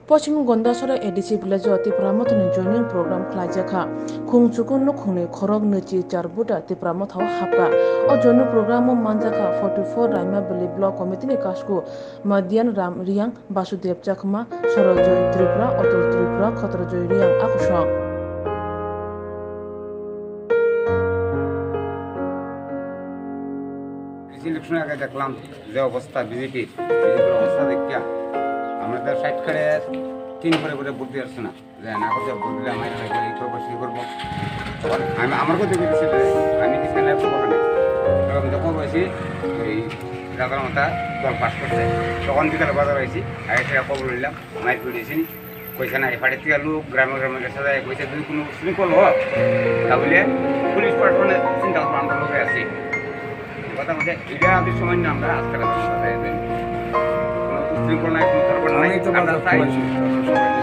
पश्चिम गंदासरा ADC village तिप्रामथनि जयनिं programme खालायजाखा खुंचुकुन नुखुंनि Kharag नची चारबुटा तिप्रामथाव हाबका ओ जयनिं programme मानजाखा 44 Raima बेली block कमिटिनि कासकु मदियान Ram Reang Basudev चाखमा सरजय Tripura Atul Tripura खतरजय Reang आकुशं ইলেকশনের আগে দেখলাম যে অবস্থা বিজেপির অবস্থা দেখিয়া আমাদের সাইড করে 3 করে ভোট দিয়ে আসছে না যে না করতে ভোট দিলে আমি এই করবো সেই করবো আমি আমার কথা বলছি আমি কিছু লাইভ করবো না তখন যখন বলছি এই রাজার মাথা দল পাস করছে তখন বিকালে বাজার হয়েছি আগে থেকে খবর নিলাম মাইক দিয়েছি কইছে না এই ফাড়ির থেকে লোক গ্রামে গ্রামে গেছে যায় কইছে যদি কোনো শৃঙ্খল হোক তাহলে পুলিশ প্রশাসনের চিন্তা করবো আমরা লোকে আছি কথা বলতে এটা আমাদের সময় না আমরা আজকাল কোনো উশৃঙ্খল নাই কোনো তরফ নাই আমরা চাই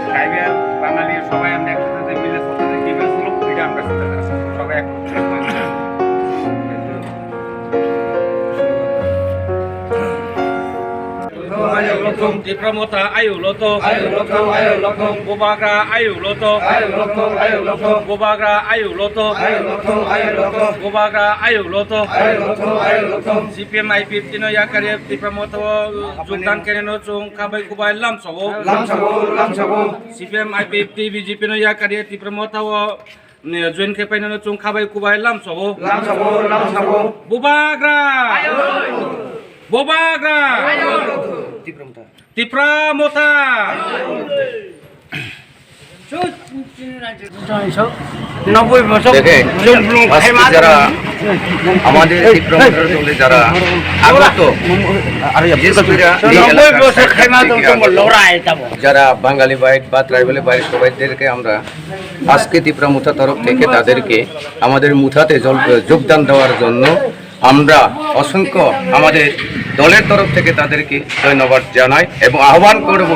ট্রাইবেল বাঙালি সবাই আমরা একসাথে মিলে সবাই কি বলছিল এটা আমরা সবাই ayo lokum Tipramota ayo loto Bubagra ayo loto Bubagra ayo loto Bubagra ayo loto CPM IP tino yakare Tipramota jungdan keneno chung kabai kubai lam sobo CPM IP BJP no yakare Tipramota join ke painano chung kabai kubai lam sobo Bubagra Bubagra Tipramota দেখে যারা আমাদের তীব্রমতার দলে যারা আগত যারা বাঙালি byte বা tribal byte সবাইদেরকে আমরা আজকে তীব্রমতা তরফ থেকে তাদেরকে আমাদের মুথাতে যোগদান দেওয়ার জন্য আমরা অসংখ্য আমাদের দলের তরফ থেকে তাদেরকে ধন্যবাদ জানাই এবং আহ্বান করব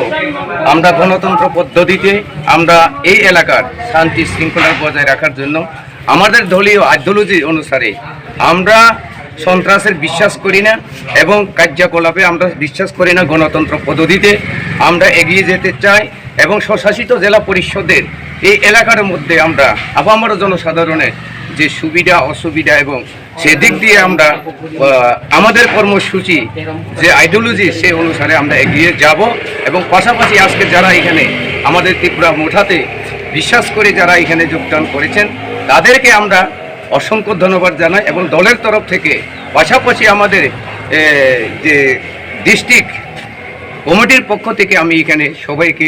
আমরা গণতন্ত্র পদ্ধতিতে আমরা এই এলাকার শান্তি শৃঙ্খলা বজায় রাখার জন্য আমাদের দলীয় আইডিওলজি অনুসারে আমরা সন্ত্রাসের বিশ্বাস করি না এবং কার্যকলাপে আমরা বিশ্বাস করি না গণতন্ত্র পদ্ধতিতে আমরা এগিয়ে যেতে চাই এবং স্বশাসিত জেলা পরিষদের এই এলাকার মধ্যে আমরা আপামর জনসাধারণের যে সুবিধা অসুবিধা এবং সেদিক দিয়ে আমরা আমাদের কর্মসূচি যে আইডিওলজি সে অনুসারে আমরা এগিয়ে যাব এবং পাশাপাশি আজকে যারা এখানে আমাদের ত্রিপুরা মুঠাতে বিশ্বাস করে যারা এখানে যোগদান করেছেন তাদেরকে আমরা অসংখ্য ধন্যবাদ জানাই এবং দলের তরফ থেকে পাশাপাশি আমাদের যে ডিস্ট্রিক্ট কমিটির পক্ষ থেকে আমি এখানে সবাইকে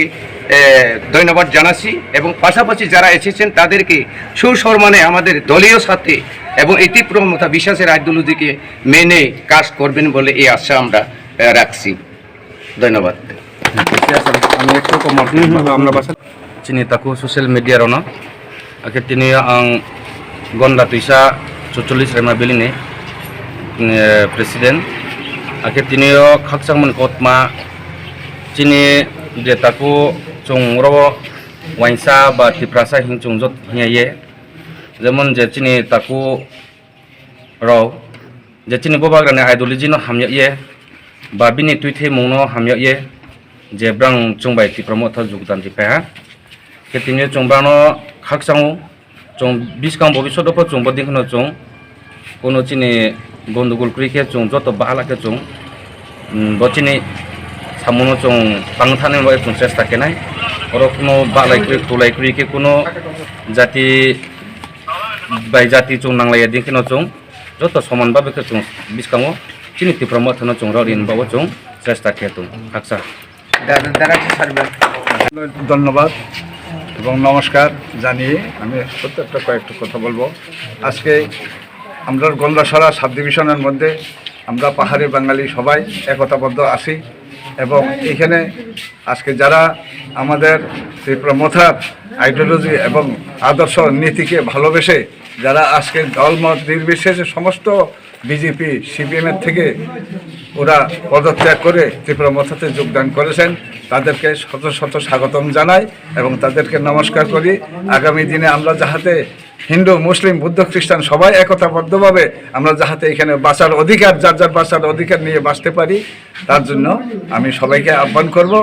ধন্যবাদ জানাচ্ছি এবং পাশাপাশি যারা এসেছেন তাদেরকে সুসম্মানে আমাদের দলীয় সাথে এবং এই তীব্রমতা বিশ্বাসের আইডিওলজিকে মেনে কাজ করবেন বলে এই আশা আমরা রাখছি ধন্যবাদ Cini taku sosial media rono akhir tini ang gonda tuisa cuculis rema beline presiden akhir tini yo khaksang man kotma cini de taku chung ro wainsa ba tiprasa hing chung jot hiye যেমন যে চিনি তাকু ro যে চিনি bobagrane ideology no hamya ye ba bini tuithe mungno hamya ye je brang chungbai Tipramota jogdan dipa ketini chungbano khaksangu chung biskang bobishodo po chung boding no chung kono chini gondogol krike chung joto bahala ke chung bochini samono chung pangthane ba chung chesta kenai oro kono balai kri tulai krike kono jati bai jati chung nanglaya dingkino chung joto soman babe ke chung biskango chini Tipramota no chung rorin bawo chung chesta ke tung khaksa ধন্যবাদ এবং নমস্কার জানিয়ে আমি প্রত্যেকটা কয়েকটা কথা বলবো আজকে আমরা গন্দাসরা সাব ডিভিশনের মধ্যে আমরা পাহাড়ি বাঙালি সবাই একতাবদ্ধ আছি এবং এখানে আজকে যারা আমাদের তীব্রমতার আইডিওলজি এবং আদর্শ নীতিকে ভালোবেসে যারা আজকে দলমত নির্বিশেষে সমস্ত বিজেপি সিপিএমের থেকে ওরা পদত্যাগ করে তীব্রমতাতে যোগদান করেছেন তাদেরকে শত শত স্বাগতম জানাই এবং তাদেরকে নমস্কার করি আগামী দিনে আমরা যাহাতে হিন্দু মুসলিম বুদ্ধ খ্রিস্টান সবাই একতাবদ্ধভাবে আমরা যাহাতে এখানে বাঁচার অধিকার যার যার বাঁচার অধিকার নিয়ে বাঁচতে পারি তার জন্য আমি সবাইকে আহ্বান করব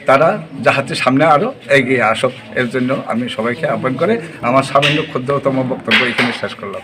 তারা যাহাতে সামনে আরও এগিয়ে আসুক, এর জন্য আমি সবাইকে আহ্বান করে আমার সামান্য ক্ষুদ্রতম বক্তব্য এখানে শেষ করলাম।